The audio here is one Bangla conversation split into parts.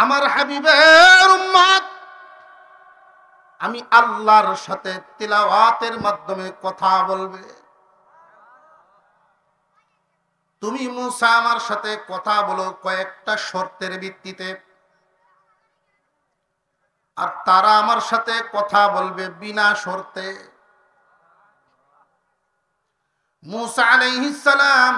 আমার হাবিবের উম্মত, আমি আল্লাহর সাথে তিলাওয়াতের মাধ্যমে কথা বলবে। তুমি মুসা আমার সাথে কথা বলো কয়েকটা শর্তের ভিত্তিতে, আর তারা আমার সাথে কথা বলবে বিনা শর্তে। মুসা আলাইহিস সালাম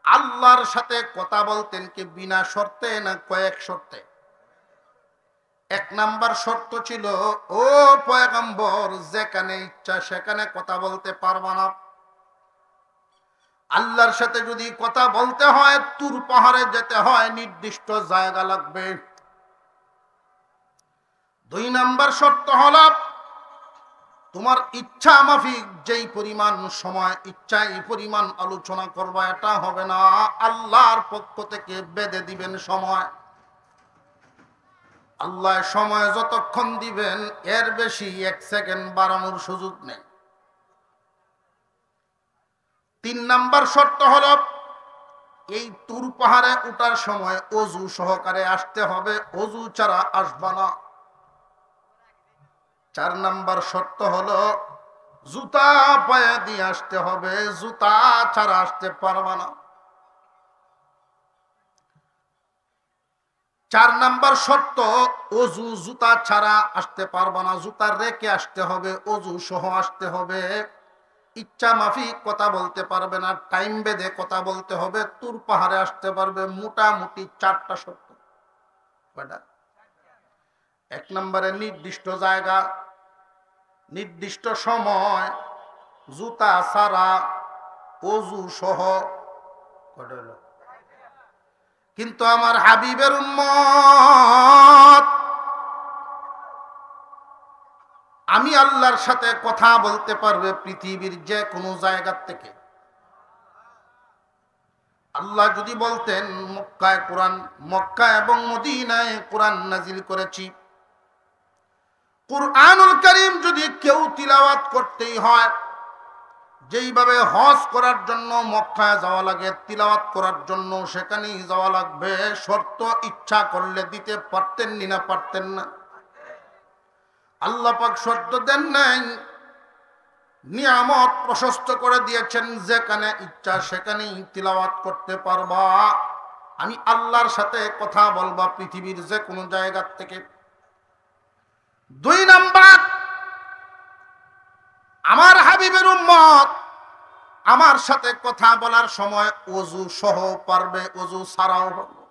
আল্লাহর সাথে কথা বলতেন কি বিনা শর্তে না কয়েক শর্তে? এক নাম্বার শর্ত ছিল, ও পয়গম্বর, যেখানে ইচ্ছা সেখানে কথা বলতে পারবা না। আল্লাহর সাথে যদি কথা বলতে হয় তুর পাহাড়ে যেতে হয়, নির্দিষ্ট জায়গা লাগবে। দুই নাম্বার শর্ত হলো, তোমার ইচ্ছা মাফিক যেই পরিমাণ সময় ইচ্ছা এই পরিমাণ আলোচনা করবা, এটা হবে না। আল্লাহর পক্ষ থেকে বেঁধে দিবেন সময়। আল্লাহ সময় যতক্ষণ দিবেন এর বেশি এক সেকেন্ড বাড়ানোর সুযোগ নেই। তিন নাম্বার শর্ত হলো, এই তুর পাহাড়ে উঠার সময় অজু সহকারে আসতে হবে, অজু ছাড়া আসবা না। চার নাম্বার শর্ত হলো, জুতা পায়ে দিয়ে আসতে হবে, জুতা ছাড়া আসতে পারবা না। চার নাম্বার শর্ত, অজু জুতা ছাড়া আসতে পারবা না, জুতা রেখে আসতে হবে, অজু সহ আসতে হবে। ইচ্ছা মাফিক কথা বলতে পারবে না, টাইম বেঁধে কথা বলতে হবে, তুর পাহাড়ে আসতে পারবে। মোটামুটি চারটা শর্ত। এক নম্বরে নির্দিষ্ট জায়গা, নির্দিষ্ট সময়, জুতা ছাড়া, অজু সহ। কিন্তু আমার হাবিবের উম্মত, আমি আল্লাহর সাথে কথা বলতে পারবে পৃথিবীর যে কোনো জায়গা থেকে। আল্লাহ যদি বলতেন মক্কায় কোরআন, মক্কা এবং মদিনায় কোরআন নাজিল করেছি, কুরআনুল কারীম যদি কেউ তিলাওয়াত করতেই হয়, যেইভাবে হজ করার জন্য মক্কায় যাওয়া লাগে, তিলাওয়াত করার জন্য সেখানেই যাওয়া লাগবে। শর্ত ইচ্ছা করলে দিতে পারতেন না পারতেন না? আল্লাহ পাক শর্ত দেন নাই, নিয়ামত প্রশস্ত করে দিয়েছেন, যেখানে ইচ্ছা সেখানেই তিলাওয়াত করতে পারবা। আমি আল্লাহর সাথে কথা বলবা পৃথিবীর যে কোনো জায়গা থেকে। দুই নাম্বার, আমার হাবিবের উম্মত আমার সাথে কথা বলার সময় ওযু সহ পারবে, ওযু ছাড়াও পারবে।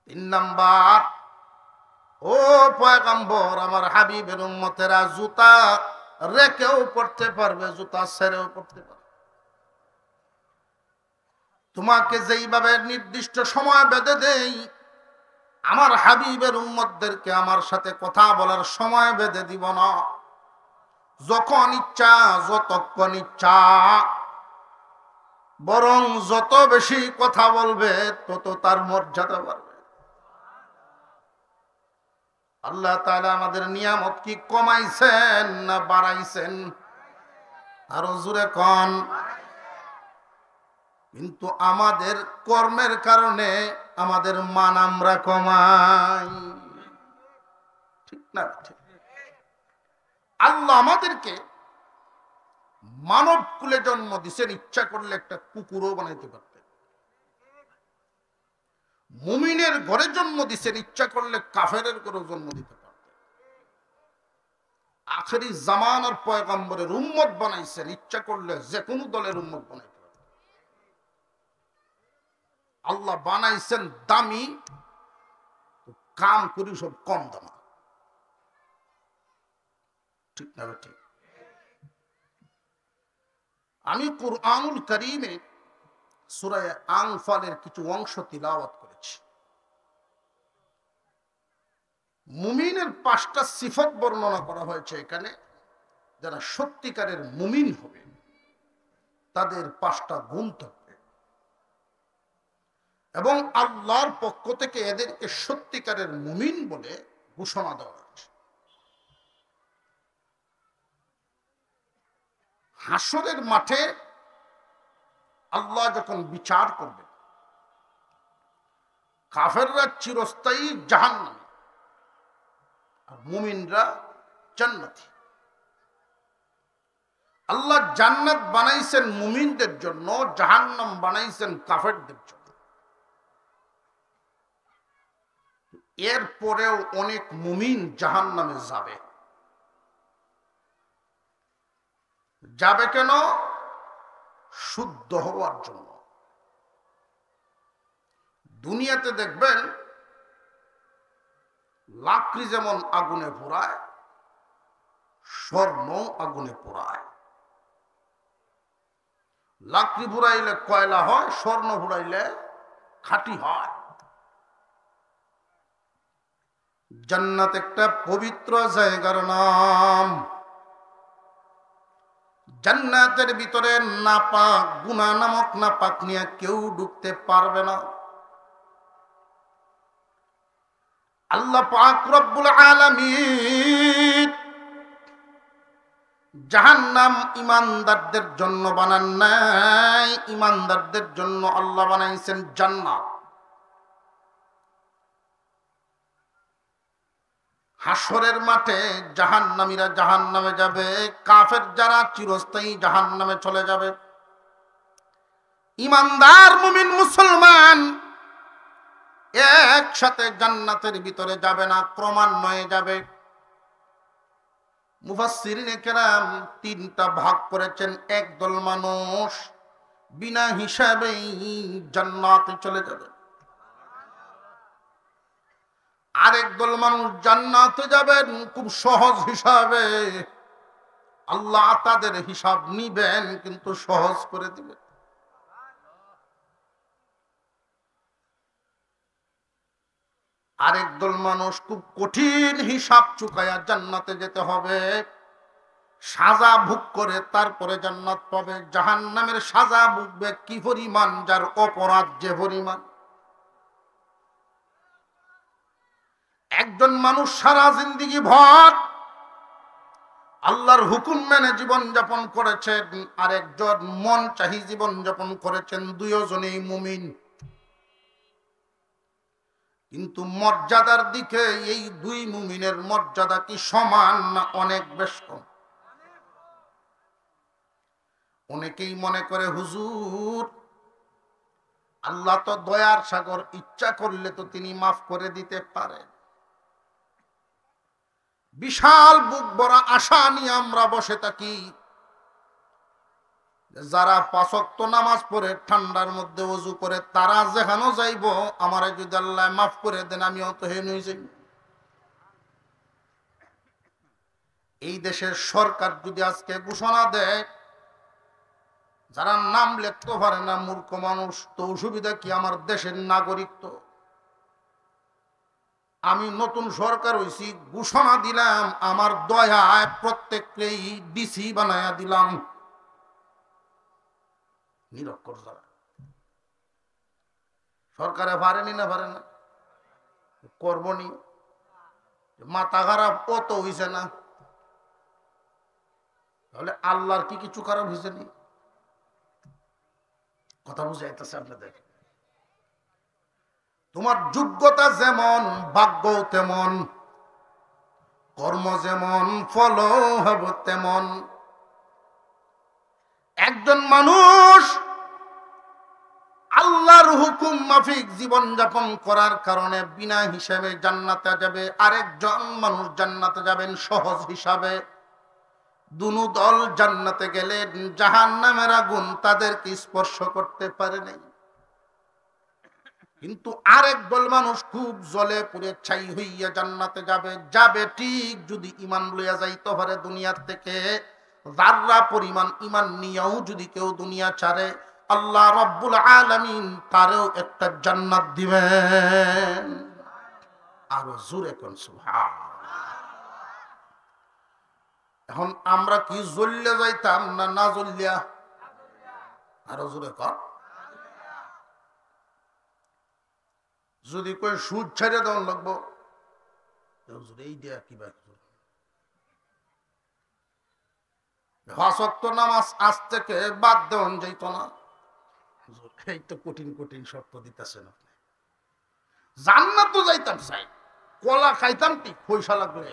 তিন নাম্বার, ও পয়গম্বর, আমার হাবিবের উম্মতেরা জুতা রেখেও পড়তে পারবে, জুতা ছেড়েও পড়তে পারবে। তোমাকে যেইভাবে নির্দিষ্ট সময় বেঁধে দেই, আমার হাবিবের উম্মতদেরকে আমার সাথে কথা বলার সময় বেঁধে দিব না। যখন ইচ্ছা, যতক্ষণ ইচ্ছা, বরং যত বেশি কথা বলবে তত তার মর্যাদা বাড়বে। আল্লাহ তাআলা আমাদের নিয়ামত কি কমাইছেন না বাড়াইছেন? আরো জোরে কোন। কিন্তু আমাদের কর্মের কারণে আমাদের মান আমরা কমাই, ঠিক না? ঠিক। আল্লাহ আমাদেরকে মানব কুলে জন্ম দিয়েছেন, ইচ্ছা করলে একটা কুকুরও বানাইতে পারতেন। মুমিনের ঘরে জন্ম দিয়েছেন, ইচ্ছা করলে কাফেরের ঘরেও জন্ম দিতে পারতেন। আখেরি জামানার পয়গম্বরের উম্মত বানাইছেন, ইচ্ছা করলে যে কোনো দলের উম্মত বানাইতে পারতেন। আল্লাহ বানাইছেন দামি, কাম করি সব কম দামা, ঠিক না? ঠিক। আমি কুরআনুল কারীমে সূরা আনফালের কিছু অংশ তিলাওয়াত করেছি। মুমিনের 5টা সিফত বর্ণনা করা হয়েছে এখানে। যারা সত্যিকারের মুমিন হবে তাদের 5টা গুণ থাকবে, এবং আল্লাহর পক্ষ থেকে এদেরকে সত্যিকারের মুমিন বলে ঘোষণা দেওয়া হয়েছে। হাসরের মাঠে আল্লাহ যখন বিচার করবেন, কাফেররা চিরস্থায়ী জাহান্নামী আর মুমিনরা জান্নাতি। আল্লাহ জান্নাত বানাইছেন মুমিনদের জন্য, জাহান্নাম বানাইছেন কাফেরদের জন্য। এরপরেও অনেক মুমিন জাহান্নামে যাবে। যাবে কেন? শুদ্ধ হওয়ার জন্য। দুনিয়াতে দেখবেন লাকড়ি যেমন আগুনে পোড়ায়, স্বর্ণ আগুনে পোড়ায়। লাকড়ি পুড়াইলে কয়লা হয়, স্বর্ণ পুড়াইলে খাঁটি হয়। জান্নাত একটা পবিত্র জায়গার নাম। জান্নাতের ভিতরে নাপাক, গুনাহ নামক নাপাক নিয়ে কেউ ঢুকতে পারবে না। আল্লাহ পাক রব্বুল আলামিন জাহান্নাম ঈমানদারদের জন্য বানান নাই, ঈমানদারদের জন্য আল্লাহ বানাইছেন জান্নাত। হাসরের মাঠে জাহান্নামীরা জাহান্নামে যাবে, কাফের যারা চিরস্থায়ী জাহান্নামে চলে যাবে। ঈমানদার মুমিন মুসলমান একসাথে জান্নাতের ভিতরে যাবে না, ক্রমান্বয়ে যাবে। মুফাসসিরিনে কেরাম তিনটা ভাগ করেছেন। একদল মানুষ বিনা হিসাবেই জান্নাতে চলে যাবে, আরেক দল মানুষ জান্নাতে যাবেন খুব সহজ হিসাবে। আল্লাহ তাদের হিসাব নিবেন, কিন্তু সহজ করে দিবেন। আরেক দল মানুষ খুব কঠিন হিসাব চুকায়া জান্নাতে যেতে হবে, সাজা ভোগ করে তারপরে জান্নাত পাবে। জাহান্নামের সাজা ভুগবে কি পরিমাণ, যার অপরাধ যে পরিমাণ। একজন মানুষ সারা জিন্দেগি ভর আল্লাহর হুকুম মেনে জীবন যাপন করেছেন, আরেকজন মন চাহি জীবন যাপন করেছেন। দুইজনেই মুমিন, কিন্তু মর্যাদার দিকে এই দুই মুমিনের মর্যাদা কি সমান না অনেক বেশ কম? অনেকেই মনে করে হুজুর আল্লাহ তো দয়ার সাগর, ইচ্ছা করলে তো তিনি মাফ করে দিতে পারেন। বিশাল বুক ভরা আশা নিয়ে আমরা বসে থাকি। যারা 5 ওয়াক্ত নামাজ পড়ে ঠান্ডার মধ্যে ওযু করে, তারা যেখানে যাইব আমারে যদি আল্লাহ মাফ করে দেন আমিও তো হেন হয়ে যাই। এই দেশের সরকার যদি আজকে ঘোষণা দেয় যারা নাম লিখতে পারে না মূর্খ মানুষ, তো অসুবিধা কি? আমার দেশের নাগরিক তো। আমি নতুন সরকার হইছি, ঘোষণা দিলাম আমার দয়ায় প্রত্যেককেই ডিসি বানায়া দিলাম। নিরক্ষর যারা সরকারে পারেনি না পারে না, করবনি। মাথা খারাপ অত হইছে না, তাহলে আল্লাহর কি কিছু খারাপ হয়েছে নি? কথা বুঝাইতেছে আপনাদের? তোমার যোগ্যতা যেমন, ভাগ্য তেমন, কর্ম যেমন, ফল হবে তেমন। একজন মানুষ আল্লাহর হুকুম মাফিক জীবন যাপন করার কারণে বিনা হিসাবে জান্নাতে যাবে, আরেকজন মানুষ জান্নাতে যাবেন সহজ হিসাবে। দুনো দল জান্নাতে গেলেন, জাহান্নামের আগুন তাদেরকে স্পর্শ করতে পারে নাই। কিন্তু আরেক দল মানুষ খুব জ্বলে পুড়ে ছাই হইয়া জান্নাতে যাবে ঠিক, যদি ঈমান লইয়া যাইতে পারে দুনিয়ার থেকে। যাররা পরিমাণ ঈমান নিয়েও যদি কেউ দুনিয়া ছাড়ে, আল্লাহ রাব্বুল আলামিন তারও একটা জান্নাত দিবেন। আরো জোরে কোন সুবহানাল্লাহ। এখন আমরা কি জ্বললে যাইতাম না না জ্বলিয়া? আরো জোরে কর। যদি কই সুদ ছেড়ে দেওয়ান লাগবো, এই দেয়া কি ব্যাপার? 5 ওয়াক্ত নামাজ আজ থেকে বাদ দেওয়ান যাইত না। এই তো কঠিন কঠিন শর্ত দিতেছেন আপনি। জান্নাত যাইতাম চাই, কলা খাইতাম ঠিক পয়সা লাগলে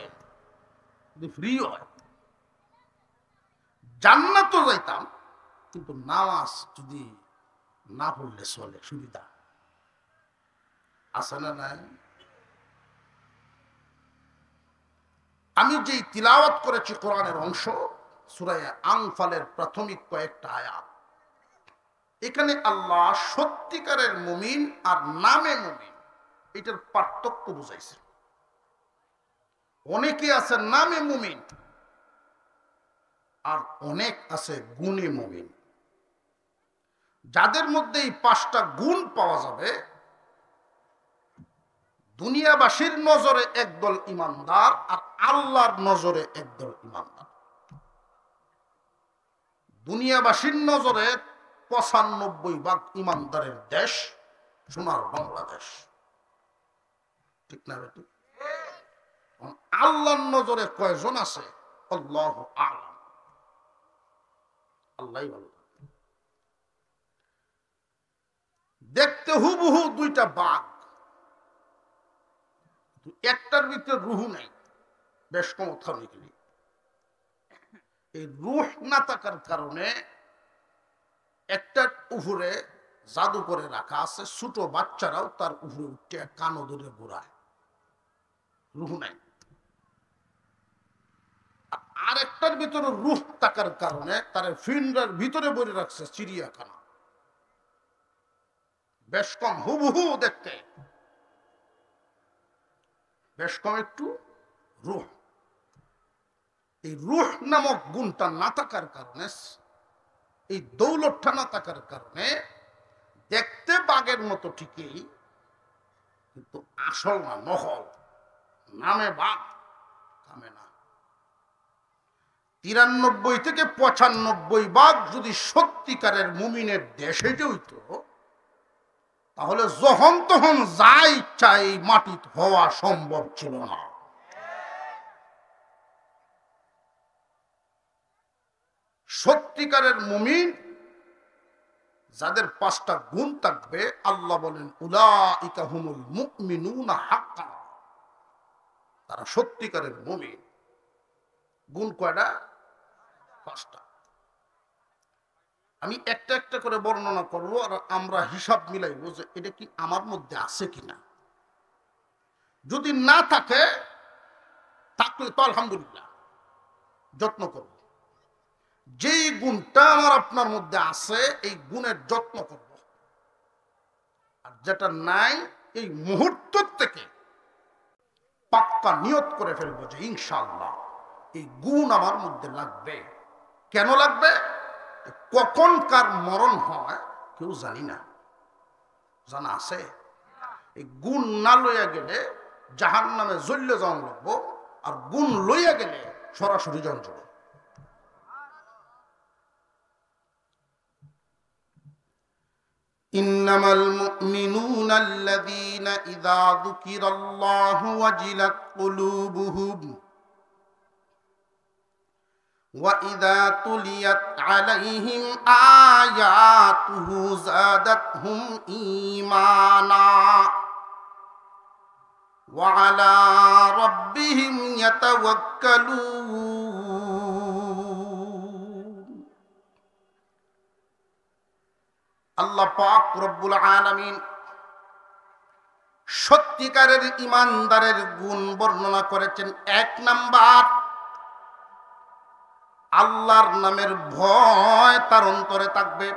ফ্রি হয়। জান্নাত যাইতাম, কিন্তু নামাজ যদি না পড়লে চলে, সুবিধা আছে না নাই? আমি যেই তিলাওয়াত করেছি কোরআনের অংশ, সূরা আনফালের প্রাথমিক কয়েকটা আয়াত, এখানে আল্লাহ সত্যিকারের মুমিন আর নামে মুমিন এটার পার্থক্য বুঝাইছে। অনেকে আছে নামে মুমিন, আর অনেক আছে গুণে মুমিন। যাদের মধ্যে এই 5টা গুণ পাওয়া যাবে, দুনিয়াবাসীর নজরে একদল ইমানদার আর আল্লাহর নজরে একদল ইমানদার। দুনিয়াবাসীর নজরে 95% ইমানদারের দেশ সোনার বাংলাদেশ, ঠিক না বেটি? আল্লাহর নজরে কয়জন আছে আল্লাহু আ'লাম, আল্লাহই ভালো। দেখতে হুবহু দুইটা বাঘ, একটার ভিতরে রুহু নাই, বেশ ক্ষমতা নিকলি। এই রুহ না থাকার কারণে একটার উপরে জাদু করে রাখা আছে, ছোট বাচ্চারাও তার উপরে উঠে কানো ধরে ঘোরায়, রুহ নাই। আর একটার ভিতরে রুহ থাকার কারণে তার ফিন্ডার ভিতরে ভরে রাখছে চিড়িয়াখানা, বেশ কম হুবহু দেখতে, বেশ কম একটু রুহ। এই রুহ নামক গুণটা না থাকার কারণে, এই দৌলতটা না থাকার কারণে দেখতে বাঘের মতো ঠিকই, কিন্তু আসল না, নহল, নামে বাঘ কামে না। 93 থেকে 95 যদি সত্যিকারের মুমিনের দেশে হইত, তাহলে যখন তখন যা ইচ্ছা এই মাটিত হওয়া সম্ভব ছিল না। সত্যিকারের মুমিন যাদের 5টা গুণ থাকবে, আল্লাহ বলেন উলাইকা হুমুল মুমিনুনা হাক্কান, তারা সত্যিকারের মুমিন। গুণ কয়টা? 5টা। আমি একটা একটা করে বর্ণনা করব, আর আমরা হিসাব মিলাইব যে এটা কি আমার মধ্যে আছে কিনা। যদি না থাকে, থাকলে তো আলহামদুলিল্লাহ, যত্ন করব। যেই গুণটা আমার আপনার মধ্যে আছে, এই গুণের যত্ন করব। আর যেটা নাই, এই মুহূর্ত থেকে পাক্কা নিয়ত করে ফেলবো যে ইনশাআল্লাহ এই গুণ আমার মধ্যে লাগবে। কেন লাগবে? কখন কার মরণ হয় কেউ জানি না, জানা আছে? এই গুণ না লইয়া গেলে জাহান্নামে জ্বললে যাওয়া লাগবো, আর গুণ লইয়া গেলে সরাসরি জন যাবে। ইন্নামাল মুমিনুনা আল্লাযীনা ইযা যুকিরাল্লাহু ওয়াজিলাত কুলুবুহুম وَإِذَا تُلِيَتْ عَلَيْهِمْ آيَاتُهُ زَادَتْهُمْ إِيمَانًا وَعَلَى رَبِّهِمْ يَتَوَكَّلُونَ। আল্লাহ পাক রব্বুল আলামিন সত্যিকারের ঈমানদারের গুণ বর্ণনা করেছেন। 1 নাম্বার, আল্লাহর নামের ভয় তার অন্তরে থাকবে।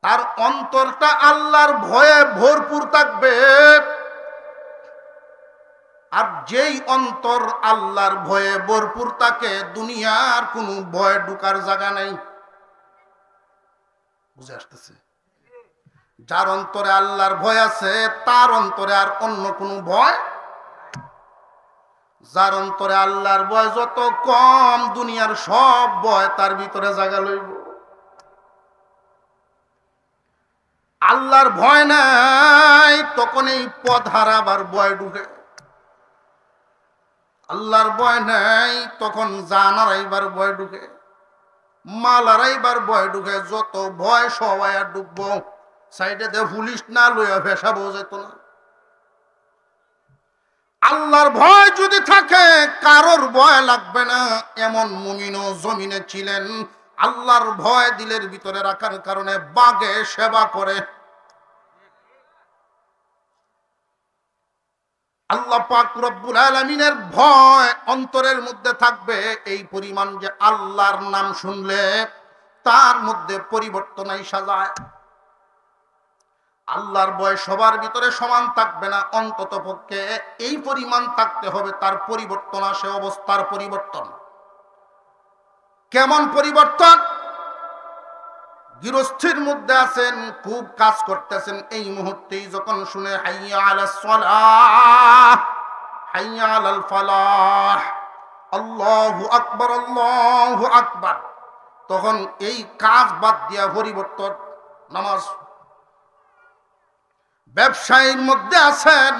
তার অন্তরটা আল্লাহর ভয়ে ভরপুর থাকবে। আর যেই অন্তর আল্লাহর ভয়ে ভরপুর থাকে, দুনিয়ার কোনো ভয় ঢুকার জায়গা নাই। বুঝে আসতেছে? যার অন্তরে আল্লাহর ভয় আছে, তার অন্তরে আর অন্য কোনো ভয়। যার অন্তরে আল্লাহর ভয় যত কম, দুনিয়ার সব ভয় তার ভিতরে জায়গা লইব। আল্লাহর ভয় নাই, তখন এই পথ হারাবার ভয় ঢুকে। আল্লাহর ভয় নাই, তখন জান হারাইবার ভয় ঢুকে, মাল হারাইবার ভয় ঢুকে। যত ভয় সবাই আর ডুববো। সাইডে দে পুলিশ না লইয়া ভেসা বোঝাইতো না। আল্লাহর ভয় যদি থাকে কারোর ভয় লাগবে না, এমন মুমিনও জমিনে ছিলেন। আল্লাহর ভয় দিলের ভিতরে রাখার কারণে বাগে সেবা করে। আল্লাহ পাক রব্বুল আলামিনের ভয় অন্তরের মধ্যে থাকবে এই পরিমাণ যে আল্লাহর নাম শুনলে তার মধ্যে পরিবর্তন আইসা যায়। আল্লাহর ভয় সবার ভিতরে সমান থাকবে না, অন্তত পক্ষে এই পরিমাণ থাকতে হবে তার পরিবর্তন আসে, অবস্থার পরিবর্তন। কেমন পরিবর্তন? গৃহস্থির মধ্যে আছেন, খুব কাজ করতেছেন, এই মুহূর্তেই যখন শুনে হাইয়া আলাস সালাহ, হাইয়া আলাল ফালাহ, আল্লাহু আকবার, আল্লাহু আকবার, তখন এই কাজ বাদ দিয়া পরিবর্তন নামাজ। ব্যবসায়ীর মধ্যে আছেন,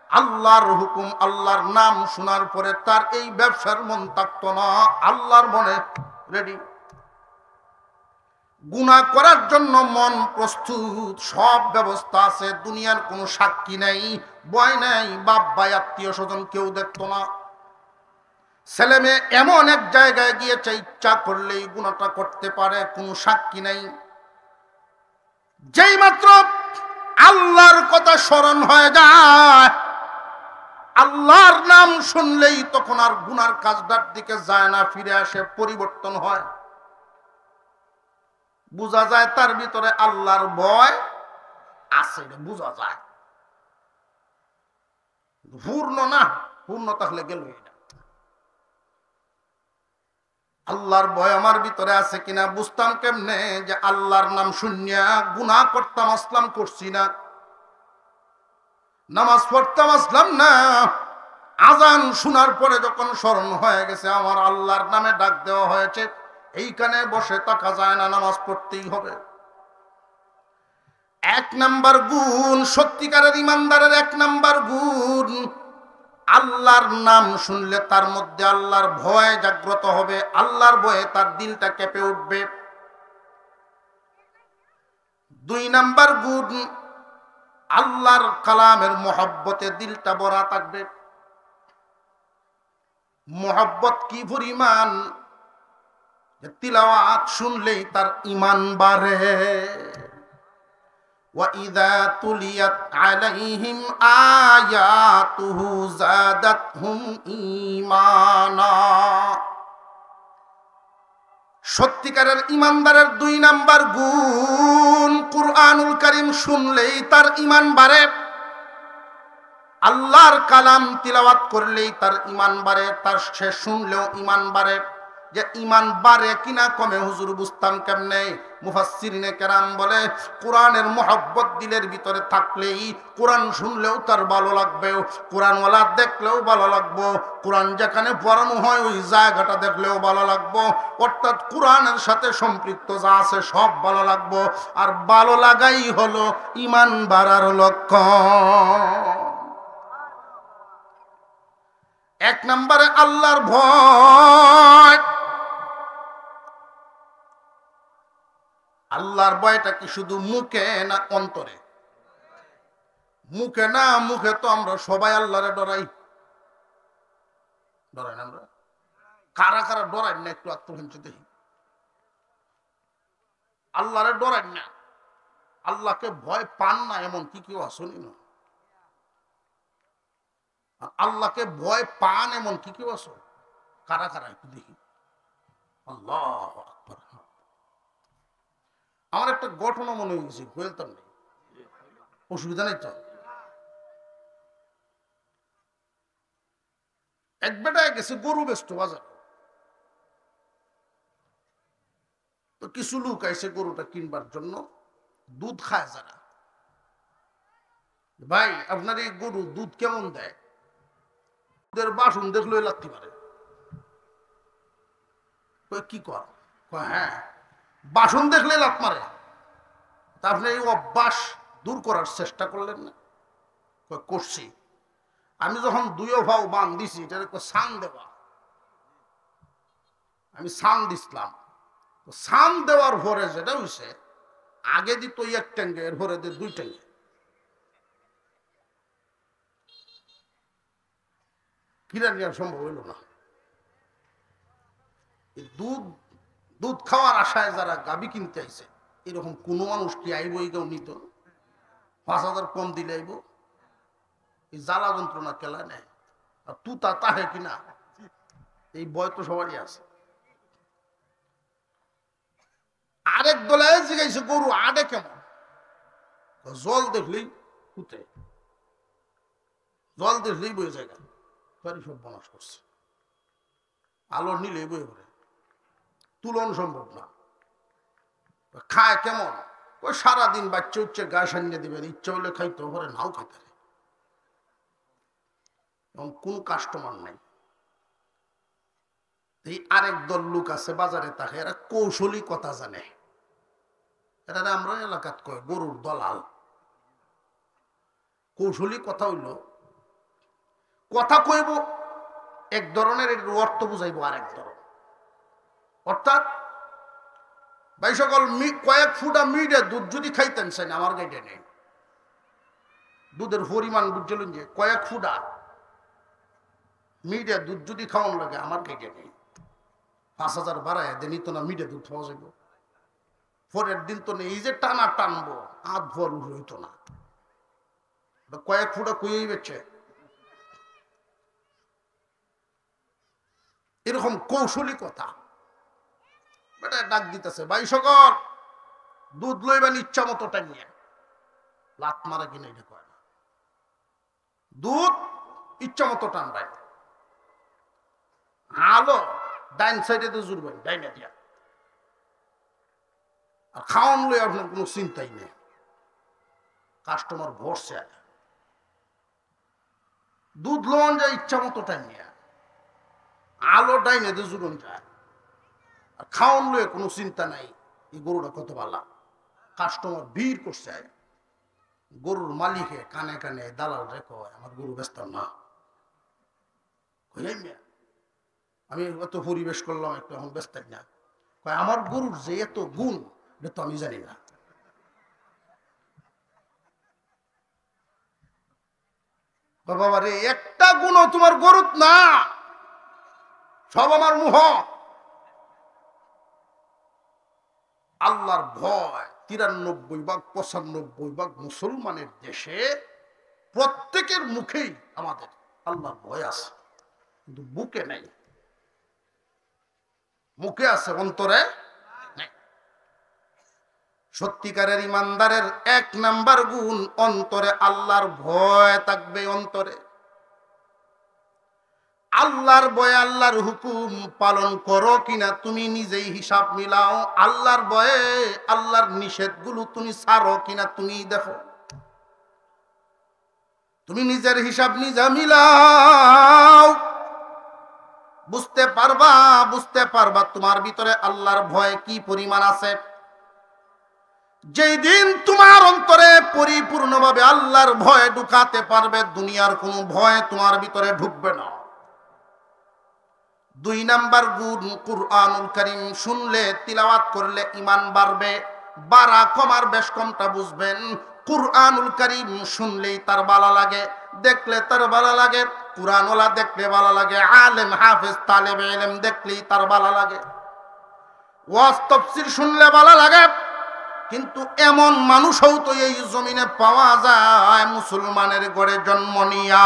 আল্লাহর হুকুম আল্লাহর নাম শোনার পরে তার এই ব্যবসার মন থাকতো না, আল্লাহর মনে রেডি। গুনাহ করার জন্য মন প্রস্তুত, সব ব্যবস্থা আছে, দুনিয়ার কোনো সাক্ষী নেই, ভয় নেই, বাপ ভাই আত্মীয় স্বজন কেউ দেখতো না। ছেলে মেয়ে এমন এক জায়গায় গিয়েছে ইচ্ছা করলেই গুনাহটা করতে পারে, কোনো সাক্ষী নেই। যেই মাত্র আল্লাহর কথা স্মরণ হয়ে যায়, আল্লাহর নাম শুনলেই তখন আর গুনার কাজটার দিকে যায় না, ফিরে আসে, পরিবর্তন হয়। বোঝা যায় তার ভিতরে আল্লাহর ভয় আছে, বোঝা যায়। পূর্ণ না, পূর্ণ তাহলে গেল এটা। আল্লাহর ভয় আমার ভিতরে আছে কিনা বুঝতাম কেমনে? যে আল্লাহর নাম শুনিয়া গুনাহ করতাম, আসলাম করছি না, নামাজ পড়তাম আসলাম না, আজান শোনার পরে যখন স্মরণ হয়ে গেছে আমার আল্লাহর নামে ডাক দেওয়া হয়েছে, এইখানে বসে থাকা যায় না, নামাজ পড়তেই হবে। এক নাম্বার গুণ, সত্যিকারের ইমানদারের এক নাম্বার গুণ, আল্লাহর নাম শুনলে তার মধ্যে আল্লাহর ভয় জাগ্রত হবে, আল্লাহর ভয়ে তার দিলটা কেঁপে উঠবে। দুই নাম্বার গুণ, আল্লাহর কালামের মহব্বতে দিলটা ভরা থাকবে। মহব্বত কি পরিমাণ, তিলাওয়াত শুনলেই তার ঈমান বাড়ে। وَإِذَا تُلِيَتْ عَلَيْهِمْ آيَاتُهُ زَادَتْهُمْ ঈমানা। সত্যিকারের ইমানদারের দুই নাম্বার গুণ, কুরআনুল কারীম শুনলেই তার ঈমান বাড়ে, আল্লাহর কালাম তিলাওয়াত করলেই তার ঈমান বাড়ে, তার সে শুনলেও ঈমান বাড়ে। যে ঈমান বাড়ে কিনা কমে হুজুর বুঝতাম কেমনে? মুফাসসিরিনে কেরাম বলে কোরআনের মহব্বত দিলের ভিতরে থাকলেই কোরআন শুনলেও তার ভালো লাগবে, কোরআনওয়ালা দেখলেও ভালো লাগবে, কোরআন যেখানে পড়ানো হয় ওই জায়গাটা দেখলেও ভালো লাগবে, অর্থাৎ কোরআনের সাথে সম্পৃক্ত যা আছে সব ভালো লাগবে। আর ভালো লাগাই হলো ঈমান বাড়ার লক্ষণ। এক নম্বরে আল্লাহর ভয়। আল্লাহর ভয়টা কি শুধু মুখে না অন্তরে? মুখে না, মুখে তো আমরা সবাই আল্লাহরে ডরাই, ডরাই না আমরা? কারা কারা ডরাই না একটু আত্মহিংসা দেখি। আল্লাহরে ডরাই না, আল্লাহকে ভয় পান না এমন কি কেউ আসেনি না? আল্লাহকে ভয় পান এমন কি কেউ আসো? কারা কারা একটু দেখি। আল্লাহু আকবার। আমার একটা ঘটনা মনে হয়েছে, বলতাম না, অসুবিধা নেই তো। এক বেটায় গেছে গরু বেচতে বাজার, তো কিছু লোক আইসে গরুটা কিনবার জন্য। দুধ খায় যারা, ভাই আপনার এই গরু দুধ কেমন দেয়? বাসন দেখলে লাগতে পারে। কি কর? হ্যাঁ, বাসন দেখলে লাভ মারে। তা আপনি এই অভ্যাস দূর করার চেষ্টা করলেন না? করছি। আমি যখন দুইও ভাও বান দিছি, এটা সান দেওয়া, আমি সান দিছিলাম। সান দেওয়ার পরে যেটা হয়েছে, আগে দিত এক ট্যাঙ্গে, এরপরে দে 2 ট্যাঙ্গে। কিরা নেওয়া সম্ভব হইল না। দুধ দুধ খাওয়ার আশায় যারা গাবি কিনতে আইছে, এরকম কোন মানুষ কি আইব এই কেউ নিত? 5,000 কম দিলে আইব? এই জ্বালা যন্ত্রণা কেলা নেয়। আর তুতা তাহে কিনা, এই ভয় তো সবারই আছে। আরেক দলে জিজ্ঞাসা গরু আডে কেমন? জল দেখলেই হুতে, জল দেখলেই বয়ে জায়গা সব বনাশ করছে। আলো নিলে বয়ে পড়ে, তুলন সম্ভব না। খায় কেমন? ওই সারাদিন বাচ্চা উচ্চে গা সানিয়ে দিবেন, ইচ্ছা হলে খাইতে পারে, নাও খাইতে পারে। এবং কোন কাস্টমার নাই। এই আরেক দল লোক আছে বাজারে, তাকে এরা কৌশলী কথা জানে। এটা আমরা এলাকাত কয় গরুর দলাল। কৌশলী কথা হইল, কথা কইব এক ধরনের, এর অর্থ বুঝাইব আরেক ধরনের। অর্থাৎ ভাই সকল কয়েক ফুটা মিডে দুধ যদি খাইতেন চাই, আমার গাইডে নেই। দুধের পরিমাণ বুঝলেন যে কয়েক ফুটা মিডে দুধ যদি খাওয়ান লাগে, আমার গাইডে নেই। 5,000 বাড়ায় দেনি তো না, মিডে দুধ খাওয়া যাইব। পরের দিন তো নেই, এই যে টানা টানবো আধ ভর হইতো না। কয়েক ফুটা কুয়েই বেচে। এরকম কৌশলী কথা বেটা ডাক দিতেছে, ভাই সকল দুধ লইবেন ইচ্ছা মতো টানিয়ে। লাত মারা কিনা এটা কয় না, দুধ ইচ্ছা মতো টানবেন। আলো ডাইন সাইডে তো জুড়বেন, ডাইনে দিয়া। আর খাওয়ান লই আপনার কোনো চিন্তাই নেই। কাস্টমার ভরসে দুধ লোন যায় ইচ্ছা মতো টানিয়ে, আলো ডাইনে তো জুড়ন যায়। আর খাওয়ান লয়ে কোনো চিন্তা নাই, এই গরুটা কত ভালো। কাস্টমার ভিড় করছে। গরুর মালিকে কানে কানে দালাল রেখো, আমার গরু ব্যস্ত না। আমি এত পরিবেশ করলাম, একটু এখন ব্যস্ত না। আমার গরুর যে এত গুণ, এটা তো আমি জানি না। বাবা রে, একটা গুণও তোমার গরুত না, সব আমার মুহ। আল্লাহর ভয় 93 ভাগ 95 ভাগ মুসলমানের দেশে প্রত্যেকের মুখেই আমাদের আল্লাহর ভয় আছে, কিন্তু বুকে নাই। মুখে আছে, অন্তরে নেই। সত্যিকারের ইমানদারের 1 নাম্বার গুণ, অন্তরে আল্লাহর ভয় থাকবে। অন্তরে আল্লাহর ভয়ে আল্লাহর হুকুম পালন করো কিনা তুমি নিজেই হিসাব মিলাও। আল্লাহর ভয়ে আল্লাহর নিষেধগুলো তুমি ছাড়ো কিনা তুমি দেখো। তুমি নিজের হিসাব নিজে মিলাও, বুঝতে পারবা তোমার ভিতরে আল্লাহর ভয় কি পরিমাণ আছে। যেই দিন তোমার অন্তরে পরিপূর্ণভাবে আল্লাহর ভয় ঢুকাতে পারবে, দুনিয়ার কোনো ভয় তোমার ভিতরে ঢুকবে না। 2 নাম্বার গুণ, কুরআনুল কারীম শুনলে তিলাওয়াত করলে ঈমান বাড়বে। বাড়া কমার বেশ কমটা বুঝবেন। কুরআনুল কারীম শুনলেই তার ভালো লাগে, দেখলে তার ভালো লাগে। কুরআনওয়ালা দেখলে ভালো লাগে, আলেম হাফেজ তালেবে ইলম দেখলেই তার ভালো লাগে। ওয়াজ তাফসীর শুনলে ভালো লাগে। কিন্তু এমন মানুষও তো এই জমিনে পাওয়া যায়, মুসলমানের ঘরে জন্ম নিয়া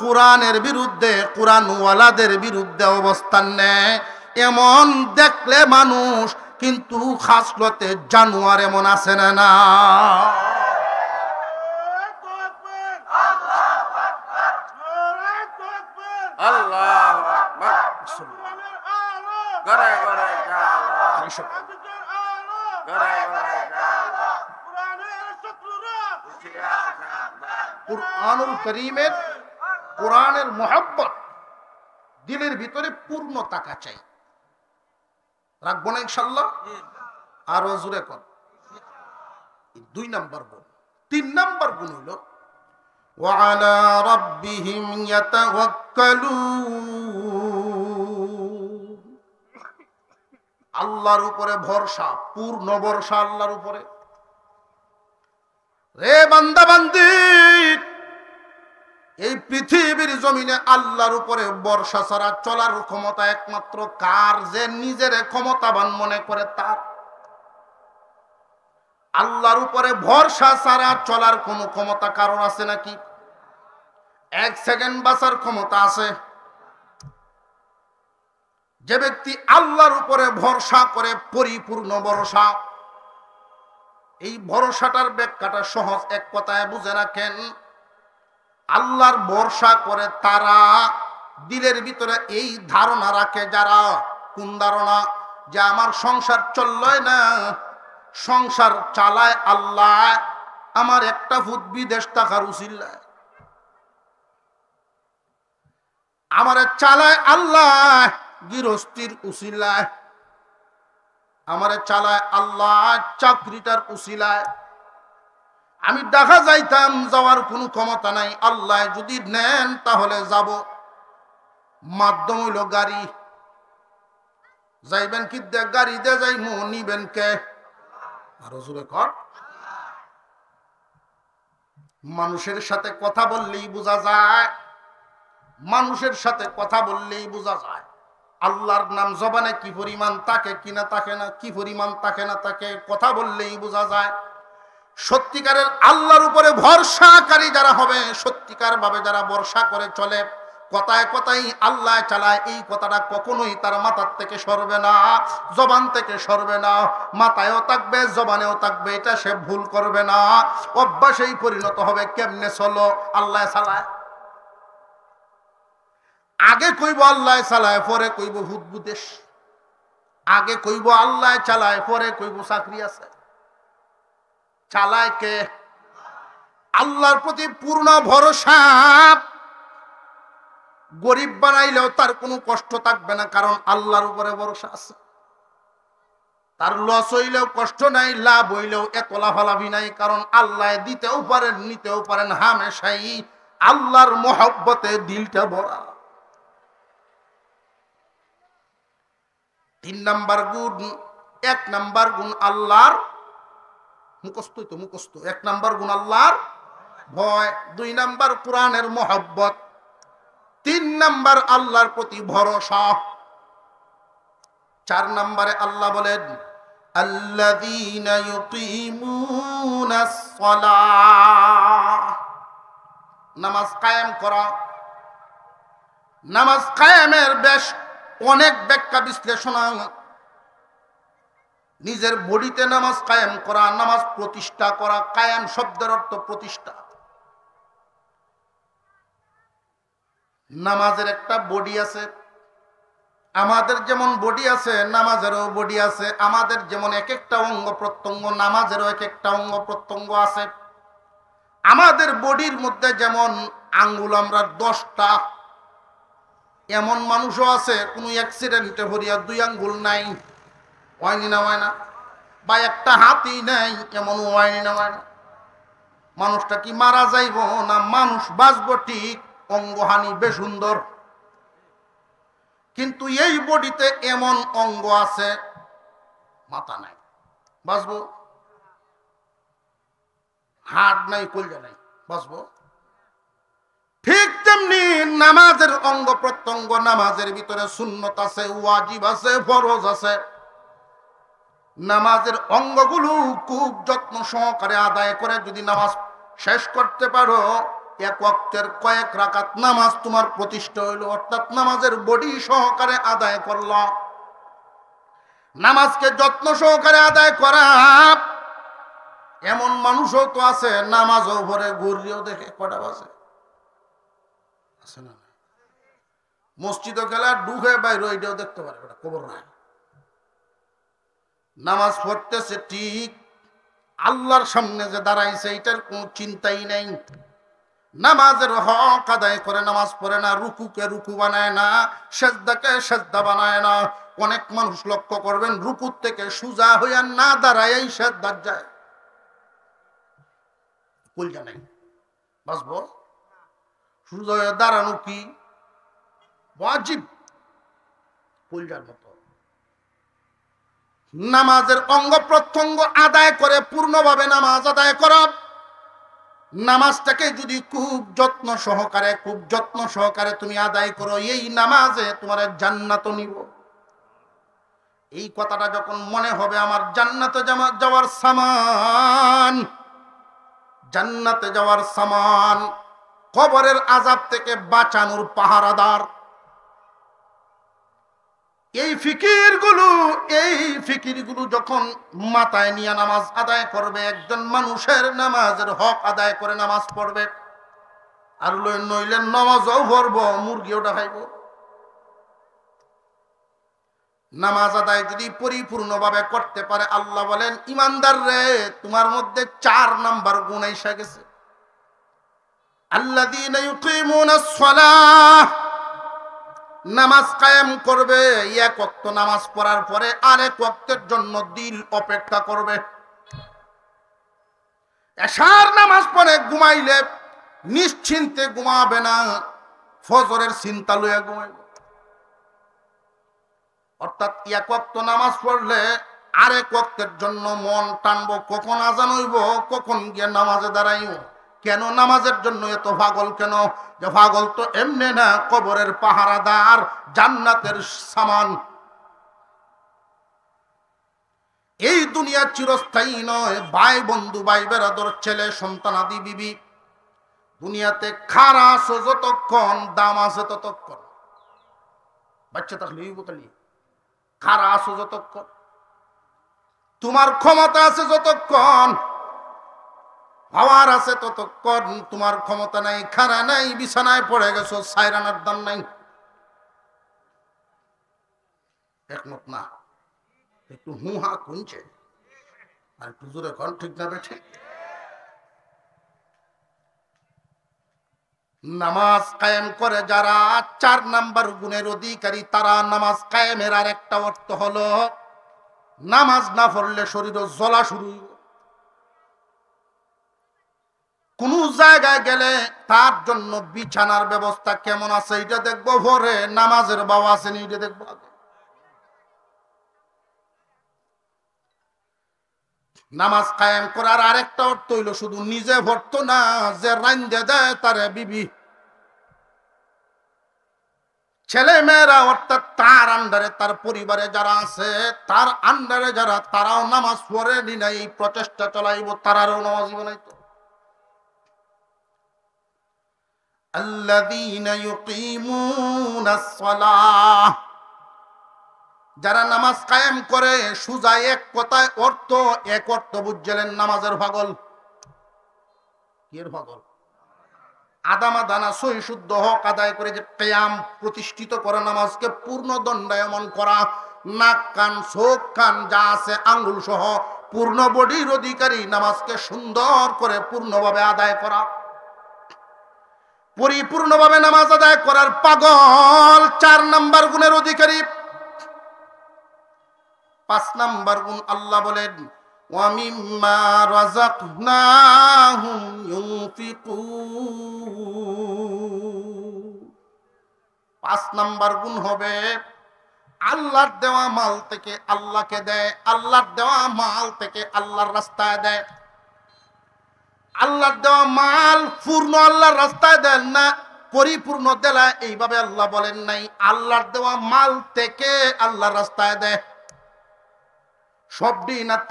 কোরআনের বিরুদ্ধে, কোরআনওয়ালাদের বিরুদ্ধে অবস্থান নেয়। এমন দেখলে মানুষ, কিন্তু খাসলতে জানোয়ার এমন আছে না? না, আল্লাহু আকবার। গরে গরে কুরআনুল কারীমের, কোরআনের মোহাব্বত দিলের ভিতরে পূর্ণ থাকা চাই। রাখবো না ইনশাআল্লাহ? আরো জোরে কর। 2 নাম্বার গুণ। 3 নাম্বার গুণ হলো ওয়ালা রাব্বিহিম ইয়াতাওয়াক্কালুন। আল্লাহর উপরে ভরসা, পূর্ণ ভরসা আল্লাহর উপরে। রে বান্দা বান্দি, এই পৃথিবীর জমিনে আল্লাহর উপরে ভরসা ছাড়া চলার ক্ষমতা একমাত্র কার? যে নিজের ক্ষমতাবান মনে করে তার। আল্লাহর উপরে ভরসা ছাড়া চলার কোনো ক্ষমতা কারণ আছে নাকি? এক সেকেন্ড বাঁচার ক্ষমতা আছে? যে ব্যক্তি আল্লাহর উপরে ভরসা করে, পরিপূর্ণ ভরসা, এই ভরসাটার ব্যাখ্যাটা সহজ, এক কথায় বুঝে রাখেন। আল্লাহর ভরসা করে তারা দিলের ভিতরে এই ধারণা রাখে যারা, কোন ধারণা? যে আমার সংসার চললই না, সংসার চালায় আল্লাহ, আমার একটা ফুট বিদেশ টাকার উসিলায়, আমার চালায় আল্লাহ গৃহস্থির উসিলায়, আমার চালায় আল্লাহ চাকরিটার উসিলায়। আমি ঢাকা যাইতাম, যাওয়ার কোনো ক্ষমতা নাই, আল্লাহ যদি নেন তাহলে যাব। মাধ্যম হইল গাড়ি। যাইবেন কি? গাড়ি দিয়ে যাই, নিবেন কে? আরো জোরে কর। মানুষের সাথে কথা বললেই বোঝা যায়, মানুষের সাথে কথা বললেই বোঝা যায় আল্লাহর নাম জবানে কি পরিমাণ থাকে কিনা থাকে না, কি পরিমাণ থাকে না থাকে, কথা বললেই বোঝা যায়। সত্যিকারের আল্লাহর উপরে ভরসাকারী যারা হবে, সত্যিকার ভাবে যারা ভরসা করে চলে, কথায় কথায় আল্লাহ চালায়, এই কথাটা কখনোই তার মাথার থেকে সরবে না, জবান থেকে সরবে না, মাথায়ও থাকবে, জবানেও থাকবে, এটা সে ভুল করবে না, অভ্যাসেই পরিণত হবে। কেমনে চলো? আল্লাহ চালায়। আগে কইব আল্লাহ চালায়, পরে কইব হুদবুদেশ। আগে কইব আল্লাহ চালায়, পরে কইব চাকরি আছে। চালায় কে? আল্লাহর প্রতি পূর্ণ ভরসা। গরিব বানাইলেও তার কোনো কষ্ট থাকবে না, কারণ আল্লাহর উপরে ভরসা আছে। তার লস হইলেও কষ্ট নাই, লাভ হইলেও এত লাফালাফি নাই, কারণ আল্লাহ দিতেও পারেন, নিতেও পারেন, হামেশাই আল্লাহর মহব্বতে দিলটা ভরা। 3 নাম্বার গুণ, 1 নাম্বার গুণ আল্লাহর মুখস্থই তো, মুখস্থ। 1 নাম্বার গুণ আল্লাহর ভয়, 2 নাম্বার কোরআনের মহব্বত, 3 নাম্বার আল্লাহর প্রতি ভরসা, 4 নাম্বারে আল্লাহ বলেন আল্লাযীনা ইউকিমুনাস সালাহ, নামাজ কায়েম করা। নামাজ কায়েমের বেশ অনেক ব্যাখ্যা বিশ্লেষণ। নিজের বডিতে নামাজ কায়েম করা, নামাজ প্রতিষ্ঠা করা। কায়েম শব্দের অর্থ প্রতিষ্ঠা। নামাজের একটা বডি আছে, আমাদের যেমন বডি আছে নামাজেরও বডি আছে। আমাদের যেমন এক একটা অঙ্গ প্রত্যঙ্গ, নামাজেরও এক একটা অঙ্গ প্রত্যঙ্গ আছে। আমাদের বডির মধ্যে যেমন আঙ্গুল আমরা 10টা, এমন মানুষও আছে কোনো অ্যাক্সিডেন্টে ভরিয়া 2 আঙ্গুল নাই, হয়নি না হয় না? বা একটা হাতই নাই, এমন হয়নি না হয় না? মানুষটা কি মারা যাইব না মানুষ বাঁচবো ঠিক, অঙ্গহানি বেশ সুন্দর। কিন্তু এই বডিতে এমন অঙ্গ আছে, মাথা নাই, বাঁচবো? হাত নাই, কলজা নাই, বাঁচবো? ঠিক তেমনি নামাজের অঙ্গ প্রত্যঙ্গ, নামাজের ভিতরে সুন্নত আছে, ওয়াজিব আছে, ফরজ আছে। নামাজের অঙ্গগুলো খুব যত্ন সহকারে আদায় করে যদি নামাজ শেষ করতে পারো, 1 ওয়াক্তের কয়েক রাকাত নামাজ তোমার প্রতিষ্ঠা হইল, অর্থাৎ নামাজের বডি সহকারে আদায় করল। নামাজকে যত্ন সহকারে আদায় করা এমন মানুষও তো আছে, নামাজও ভরে ঘুরিয়েও দেখে কটা বাজে, আছে না? মসজিদও খেলা ঢুকে বাইরে ওইটাও দেখতে পারে, ওটা খবর নাই। নামাজ পড়তেছে ঠিক, আল্লাহর সামনে যে দাঁড়াইছে এটার কোন চিন্তাই নাই। নামাজের হক আদায় করে নামাজ পড়ে না, রুকুকে রুকু বানায় না, সেজদাকে সেজদা বানায় না। অনেক মানুষ লক্ষ্য করবেন রুকুর থেকে সুজা হইয়া না দাঁড়ায় সেজদার যায়, কলজা নাই, বাঁচবো? সুজা হয়ে দাঁড়ানো কি ওয়াজিব, কলজার মতো। নামাজের অঙ্গ প্রত্যঙ্গ আদায় করে পূর্ণভাবে নামাজ আদায় করা, নামাজটাকে যদি খুব যত্ন সহকারে তুমি আদায় করো, এই নামাজে তোমার জান্নাত নিব। এই কথাটা যখন মনে হবে আমার জান্নাতে যাওয়ার সামান, কবরের আযাব থেকে বাঁচানোর পাহারাদার, এই ফিকিরগুলো যখন মাথায় নিয়ে নামাজ আদায় করবে, একজন মানুষের নামাজের হক আদায় করে নামাজ পড়বে, আর নইলে নামাজও পড়ব, মুরগিও খাইব। নামাজ আদায় যদি পরিপূর্ণভাবে করতে পারে, আল্লাহ বলেন ইমানদার রে, তোমার মধ্যে 4 নাম্বার গুণ এসে গেছে। আল্লাযীনা ইউকিমুনাস সালাহ, নামাজ কায়েম করবে, এক ওয়াক্ত নামাজ পড়ার পরে আরেক ওয়াক্তের জন্য দিল অপেক্ষা করবে। এশার নামাজ পড়ে ঘুমাইলে নিশ্চিন্তে ঘুমাবে না, ফজরের চিন্তা লইয়া ঘুমাইবে। অর্থাৎ এক ওয়াক্ত নামাজ পড়লে আরেক ওয়াক্তের জন্য মন টানবো, কখন আজান হইব, কখন গিয়ে নামাজে দাঁড়াইব। কেন নামাজের জন্য এত পাগল কেন? যে পাগল তো এমনি না, কবরের পাহারাদার, জান্নাতের সামান। এই দুনিয়া চিরস্থায়ী নয় ভাই বন্ধু, ভাই বেরাদর, ছেলে সন্তান আদি বিবি, দুনিয়াতে খারা আছে যতক্ষণ, দাম আছে ততক্ষণ। বাচ্চা থাকলে খারা আছে যতক্ষণ, তোমার ক্ষমতা আছে যতক্ষণ, পাওয়ার আছে ততক্ষণ, তোমার ক্ষমতা নাই, খানা নাই, বিছানায় পড়ে গেছো, সাইরানার দাম নাই। একমত না? একটু হা কুনছে, আর একটু জোরে কন, ঠিক না বেঠিক? নামাজ কায়েম করে যারা 4 নাম্বার গুণের অধিকারী, তারা নামাজ কায়েমের আর একটা অর্থ হলো নামাজ না পড়লে শরীর জ্বলা শুরু। কোন জায়গায় গেলে তার জন্য বিছানার ব্যবস্থা কেমন আছে এটা দেখবো, পরে নামাজের বাবা আছেন এটা দেখবো। নামাজ কায়েম করার আরেকটা অর্থ হইল শুধু নিজে ভরতো না, যে রাইন্দে দেয় তারে বিবি, ছেলে মেয়েরা, অর্থাৎ তার আন্ডারে, তার পরিবারে যারা আছে, তার আন্ডারে যারা, তারাও নামাজ পড়ে নি না, এই প্রচেষ্টা চলাইব, তারারও নামাজ বানাইতো। আল্লাযীনা ইউকিমুনাস সালাহ, যারা নামাজ কায়েম করে, সুজা এক কথায় এক অর্থ বুঝলেন নামাজের পাগল। কি এর পাগল? আদামা দানা সহি শুদ্ধ হক আদায় করে যে কিয়াম প্রতিষ্ঠিত করা, নামাজকে পূর্ণ দণ্ডায়মন করা, নাক কান চোখ কান যা আছে আঙ্গুল সহ পূর্ণ বডির অধিকারী, নামাজকে সুন্দর করে পূর্ণভাবে আদায় করা, পরিপূর্ণভাবে নামাজ আদায় করার পাগল 4 নাম্বার গুণের অধিকারী। 5 নাম্বার গুণ আল্লাহ বলেন ওয়া মিম্মা রাযাকনাহুম ইউনফিকুন। 5 নাম্বার গুণ হবে আল্লাহর দেওয়া মাল থেকে আল্লাহকে দেয়, আল্লাহর দেওয়া মাল থেকে আল্লাহর রাস্তায় দেয়। আল্লাহর দেওয়া মাল পূর্ণ আল্লাহর রাস্তায় দেন না, পরিপূর্ণ দেলা, এইভাবে আল্লাহ বলেন নাই। আল্লাহর দেওয়া মাল থেকে আল্লাহর রাস্তায় দেয়। সব দিনার